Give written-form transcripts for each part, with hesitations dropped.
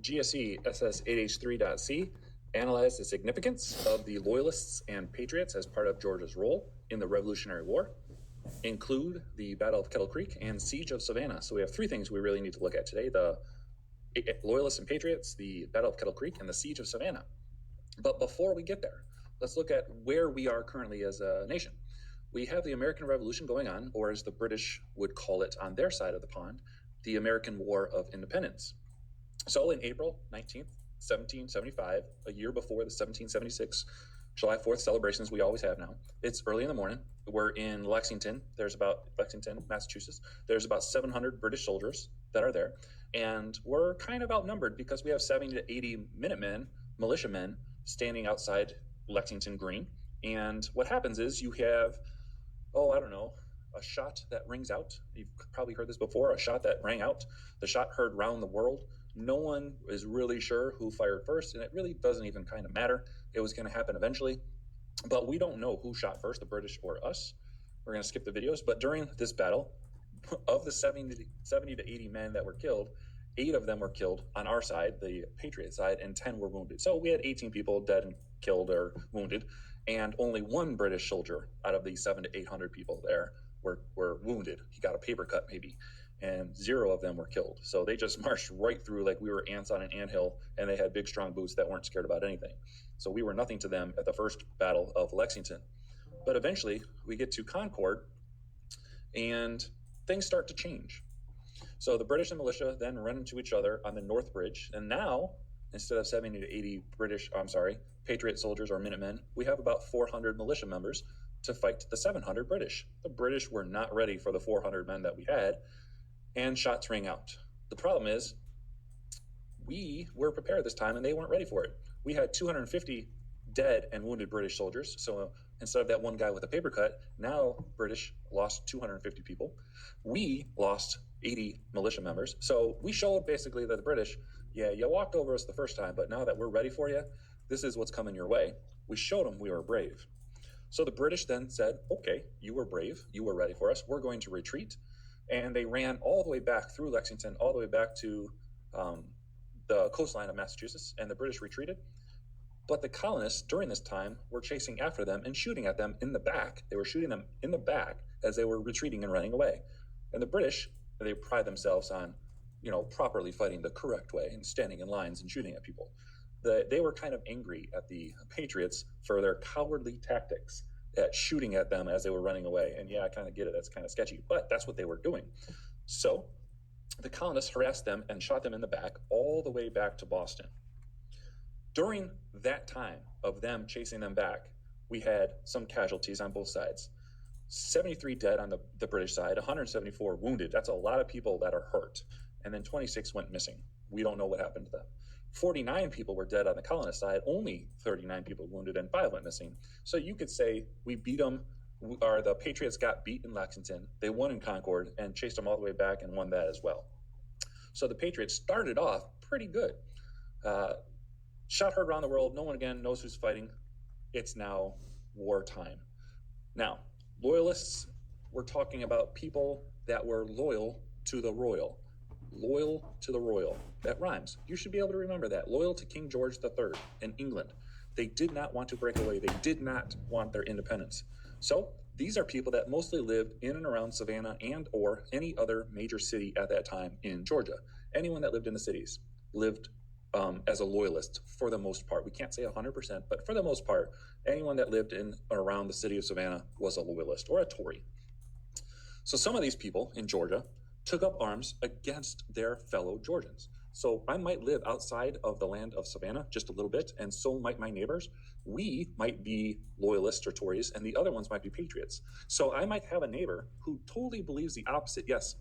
GSE SS8H3.C analyzed the significance of the Loyalists and Patriots as part of Georgia's role in the Revolutionary War, include the Battle of Kettle Creek and Siege of Savannah. So we have three things we really need to look at today: the Loyalists and Patriots, the Battle of Kettle Creek, and the Siege of Savannah. But before we get there, let's look at where we are currently as a nation. We have the American Revolution going on, or as the British would call it on their side of the pond, the American War of Independence. So in April 19th, 1775, a year before the 1776 July 4th celebrations we always have now, it's early in the morning. We're in Lexington, Massachusetts. There's about 700 British soldiers that are there. And we're kind of outnumbered because we have 70 to 80 Minutemen, militiamen, standing outside Lexington Green. And what happens is you have, a shot that rings out. You've probably heard this before, a shot that rang out. The shot heard round the world. No one is really sure who fired first, and it really doesn't even kind of matter. It was going to happen eventually, but we don't know who shot first, the British or us. We're going to skip the videos, but during this battle, of the 70 to 80 men that were killed, 8 of them were killed on our side, the Patriot side, and 10 were wounded. So we had 18 people dead and killed or wounded, and only one British soldier out of the 700 to 800 people there were wounded. He got a paper cut maybe, and 0 of them were killed. So they just marched right through like we were ants on an anthill, and they had big, strong boots that weren't scared about anything. So we were nothing to them at the first Battle of Lexington. But eventually we get to Concord, and things start to change. So the British and militia then run into each other on the North Bridge, and now, instead of 70 to 80 Patriot soldiers or Minutemen, we have about 400 militia members to fight the 700 British. The British were not ready for the 400 men that we had, and shots rang out. The problem is, we were prepared this time, and they weren't ready for it. We had 250 dead and wounded British soldiers, so instead of that one guy with a paper cut, now British lost 250 people. We lost 80 militia members. So we showed basically that the British, yeah, you walked over us the first time, but now that we're ready for you, this is what's coming your way. We showed them we were brave. So the British then said, okay, you were brave, you were ready for us, we're going to retreat. And they ran all the way back through Lexington, all the way back to the coastline of Massachusetts, and the British retreated. But the colonists during this time were chasing after them and shooting at them in the back. They were shooting them in the back as they were retreating and running away. And the British, they pride themselves on, properly fighting the correct way and standing in lines and shooting at people. They were kind of angry at the Patriots for their cowardly tactics at shooting at them as they were running away. And yeah, I kind of get it. That's kind of sketchy, but that's what they were doing. So the colonists harassed them and shot them in the back all the way back to Boston. During that time of them chasing them back, we had some casualties on both sides. 73 dead on the British side, 174 wounded. That's a lot of people that are hurt. And then 26 went missing. We don't know what happened to them. 49 people were dead on the colonist side, only 39 people wounded, and 5 went missing. So you could say we beat them, or the Patriots got beat in Lexington, they won in Concord, and chased them all the way back and won that as well. So the Patriots started off pretty good. Shot heard around the world, no one again knows who's fighting. It's now wartime. Now, loyalists, we're talking about people that were loyal to the royal. Loyal to the royal. That rhymes. You should be able to remember that. Loyal to King George III in England. They did not want to break away. They did not want their independence. So these are people that mostly lived in and around Savannah and or any other major city at that time in Georgia. Anyone that lived in the cities lived as a loyalist for the most part. We can't say 100%, but for the most part, anyone that lived in or around the city of Savannah was a loyalist or a Tory. So some of these people in Georgia took up arms against their fellow Georgians. So I might live outside of the land of Savannah just a little bit, and so might my neighbors. We might be loyalists or Tories, and the other ones might be patriots. So I might have a neighbor who totally believes the opposite. Yes,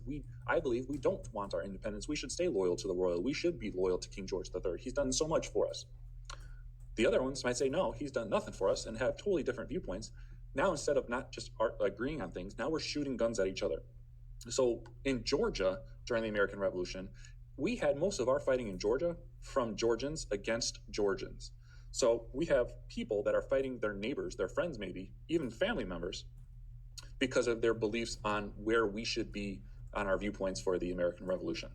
I believe we don't want our independence. We should stay loyal to the royal. We should be loyal to King George III. He's done so much for us. The other ones might say, no, he's done nothing for us, and have totally different viewpoints. Now, instead of not just agreeing on things, now we're shooting guns at each other. So in Georgia, during the American Revolution, we had most of our fighting in Georgia from Georgians against Georgians. So we have people that are fighting their neighbors, their friends maybe, even family members, because of their beliefs on where we should be on our viewpoints for the American Revolution.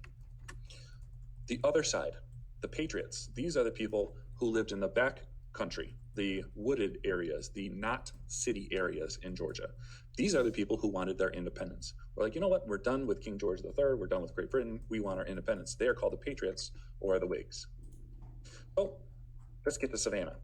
The other side, The Patriots, these are the people who lived in the back country, the wooded areas, the not city areas in Georgia. These are the people who wanted their independence. We're like, you know what? We're done with King George III. We're done with Great Britain. We want our independence. They are called the Patriots or the Whigs. So let's get to Savannah.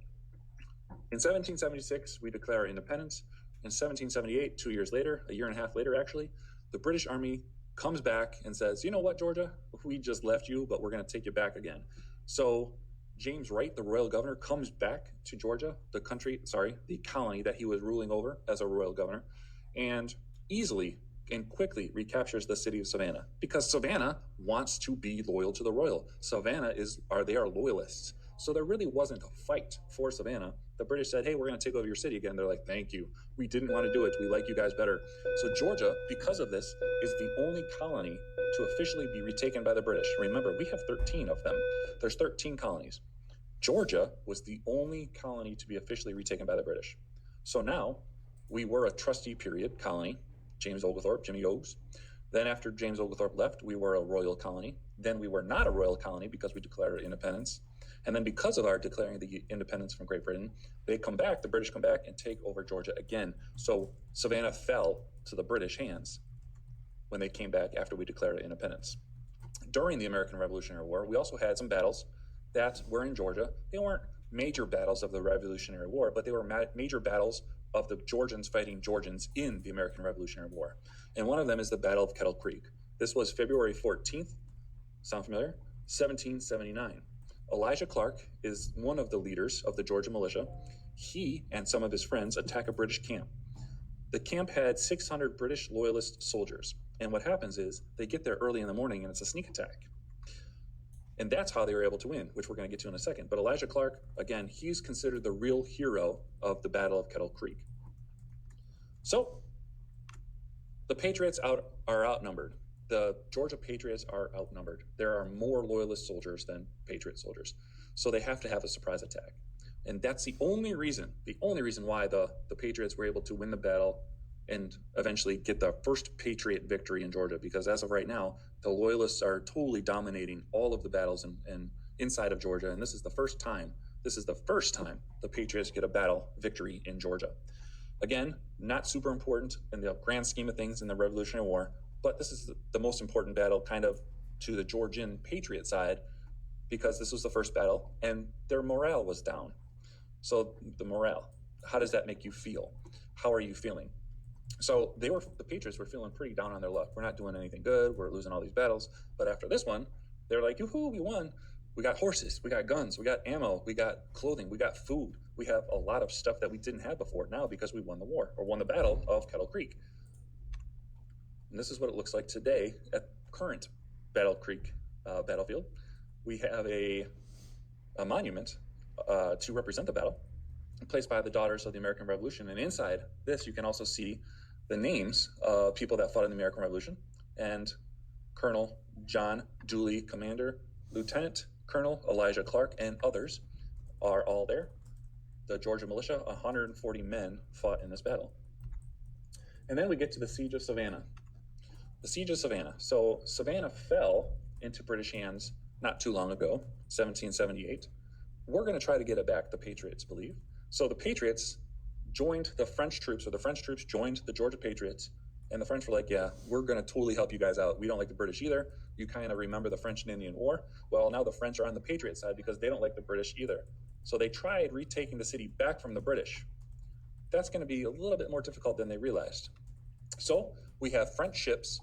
In 1776, we declare our independence. In 1778, 2 years later, a year and a half later, actually, the British Army comes back and says, you know what, Georgia? We just left you, but we're going to take you back again. So James Wright, the royal governor, comes back to Georgia, the colony that he was ruling over as a royal governor, and easily and quickly recaptures the city of Savannah because Savannah wants to be loyal to the royal. They are loyalists. So there really wasn't a fight for Savannah. The British said, hey, we're going to take over your city again. They're like, thank you. We didn't want to do it. We like you guys better. So Georgia, because of this, is the only colony to officially be retaken by the British. Remember, we have 13 of them. There's 13 colonies. Georgia was the only colony to be officially retaken by the British. So now we were a trustee period colony, James Oglethorpe, Jimmy O's. Then after James Oglethorpe left, we were a royal colony. Then we were not a royal colony because we declared our independence. And then because of our declaring the independence from Great Britain, the British come back and take over Georgia again. So Savannah fell to the British hands when they came back after we declared our independence. During the American Revolutionary War, we also had some battles that were in Georgia. They weren't major battles of the Revolutionary War, but they were major battles of the Georgians fighting Georgians in the American Revolutionary War. And one of them is the Battle of Kettle Creek. This was February 14th, sound familiar? 1779. Elijah Clark is one of the leaders of the Georgia militia. He and some of his friends attack a British camp. The camp had 600 British loyalist soldiers. And what happens is they get there early in the morning and it's a sneak attack. And that's how they were able to win, which we're going to get to in a second. But Elijah Clark, again, he's considered the real hero of the Battle of Kettle Creek. So the Patriots are outnumbered. The Georgia Patriots are outnumbered. There are more loyalist soldiers than Patriot soldiers. So they have to have a surprise attack. And that's the only reason why the Patriots were able to win the battle and eventually get the first Patriot victory in Georgia, because as of right now, the Loyalists are totally dominating all of the battles in inside of Georgia, and this is the first time the Patriots get a battle victory in Georgia. Again, not super important in the grand scheme of things in the Revolutionary War, but this is the most important battle kind of to the Georgian Patriot side, because this was the first battle and their morale was down. So the morale, how does that make you feel? How are you feeling? So the Patriots were feeling pretty down on their luck. We're not doing anything good. We're losing all these battles. But after this one, they're like, yoo-hoo, we won. We got horses, we got guns, we got ammo, we got clothing, we got food. We have a lot of stuff that we didn't have before now because we won the war, or won the Battle of Kettle Creek. And this is what it looks like today at current Battle Creek battlefield. We have a monument to represent the battle, placed by the Daughters of the American Revolution. And inside this, you can also see the names of people that fought in the American Revolution. And Colonel John Dooley, Commander, Lieutenant Colonel Elijah Clark, and others are all there. The Georgia militia, 140 men, fought in this battle. And then we get to the Siege of Savannah. The Siege of Savannah. So Savannah fell into British hands not too long ago, 1778. We're going to try to get it back, the Patriots believe. So the Patriots joined the French troops, or the French troops joined the Georgia Patriots, and the French were like, yeah, we're going to totally help you guys out. We don't like the British either. You kind of remember the French and Indian War. Well, now the French are on the Patriot side because they don't like the British either. So they tried retaking the city back from the British. That's going to be a little bit more difficult than they realized. So we have French ships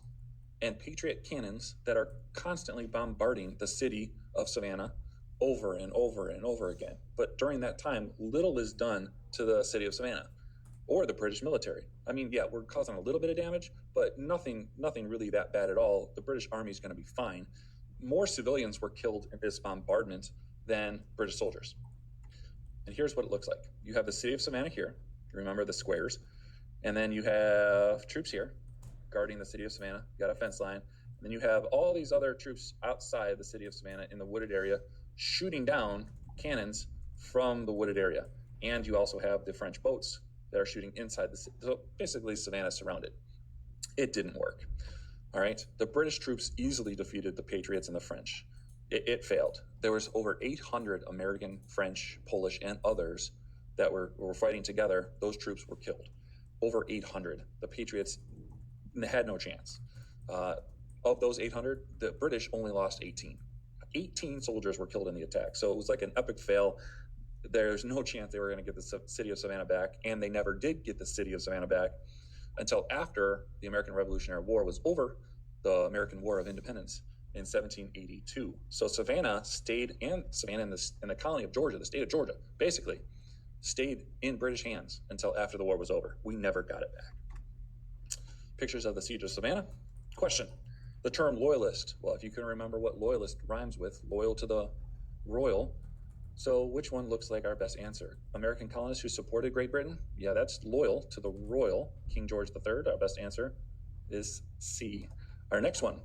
and Patriot cannons that are constantly bombarding the city of Savannah over and over and over again. But during that time, little is done to the city of Savannah or the British military. I mean, yeah, we're causing a little bit of damage, but nothing really that bad at all. The British Army is going to be fine. More civilians were killed in this bombardment than British soldiers. And here's what it looks like. You have the city of Savannah here. Remember the squares. And then you have troops here guarding the city of Savannah. You got a fence line. And then you have all these other troops outside the city of Savannah in the wooded area shooting down cannons from the wooded area. And you also have the French boats that are shooting inside the city. So basically, Savannah surrounded. It didn't work. All right. The British troops easily defeated the Patriots and the French. it failed. There was over 800 American, French, Polish, and others that were fighting together. Those troops were killed. Over 800. The Patriots had no chance. Of those 800, the British only lost 18. 18 soldiers were killed in the attack. So it was like an epic fail. There's no chance they were going to get the city of Savannah back, and they never did get the city of Savannah back until after the American Revolutionary War was over, the American War of Independence in 1782. So Savannah stayed, and Savannah in the colony of Georgia, the state of Georgia, basically stayed in British hands until after the war was over. We never got it back. Pictures of the siege of Savannah. Question: the term loyalist. Well, if you can remember what loyalist rhymes with, loyal to the royal. So which one looks like our best answer? American colonists who supported Great Britain? Yeah, that's loyal to the royal, King George III. Our best answer is C. Our next one.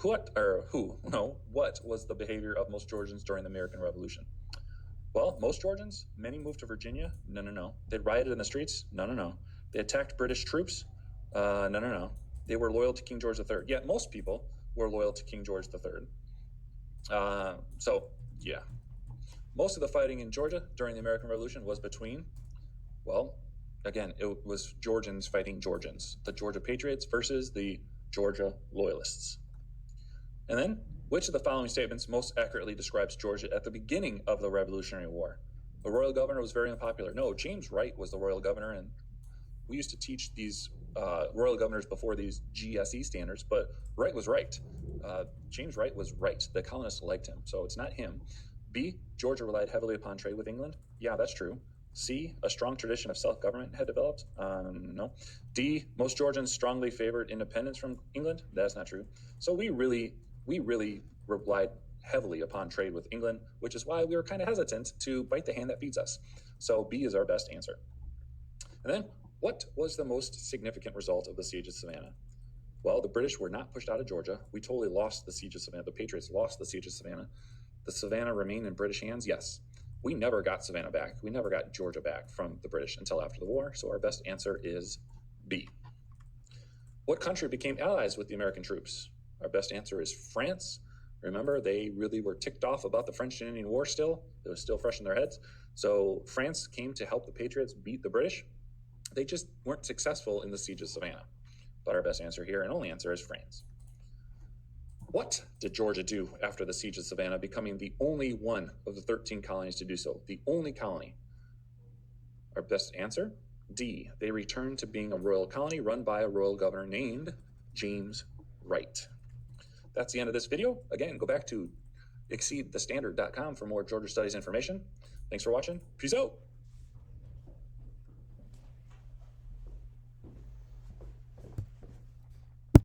What was the behavior of most Georgians during the American Revolution? Well, most Georgians, many moved to Virginia. No. They rioted in the streets. No. They attacked British troops. No. They were loyal to King George III. Yet most people were loyal to King George III. Yeah. Most of the fighting in Georgia during the American Revolution was between, well, again, it was Georgians fighting Georgians, the Georgia Patriots versus the Georgia Loyalists. And then, which of the following statements most accurately describes Georgia at the beginning of the Revolutionary War? The royal governor was very unpopular. No, James Wright was the royal governor, and we used to teach these royal governors before these GSE standards, but Wright was right. James Wright was right. The colonists liked him, so it's not him. B, Georgia relied heavily upon trade with England. Yeah, that's true. C, a strong tradition of self-government had developed. No. D, most Georgians strongly favored independence from England. That's not true. So we really relied heavily upon trade with England, which is why we were kind of hesitant to bite the hand that feeds us. So B is our best answer. And then, what was the most significant result of the siege of Savannah? Well, the British were not pushed out of Georgia. We totally lost the siege of Savannah. The Patriots lost the siege of Savannah. The Savannah remained in British hands? Yes. We never got Savannah back. We never got Georgia back from the British until after the war, so our best answer is B. What country became allies with the American troops? Our best answer is France. Remember, they really were ticked off about the French and Indian War still. It was still fresh in their heads. So France came to help the Patriots beat the British. They just weren't successful in the siege of Savannah. But our best answer here and only answer is France. What did Georgia do after the siege of Savannah, becoming the only one of the 13 colonies to do so? The only colony. Our best answer, D. They returned to being a royal colony run by a royal governor named James Wright. That's the end of this video. Again, go back to exceedthestandard.com for more Georgia studies information. Thanks for watching. Peace out.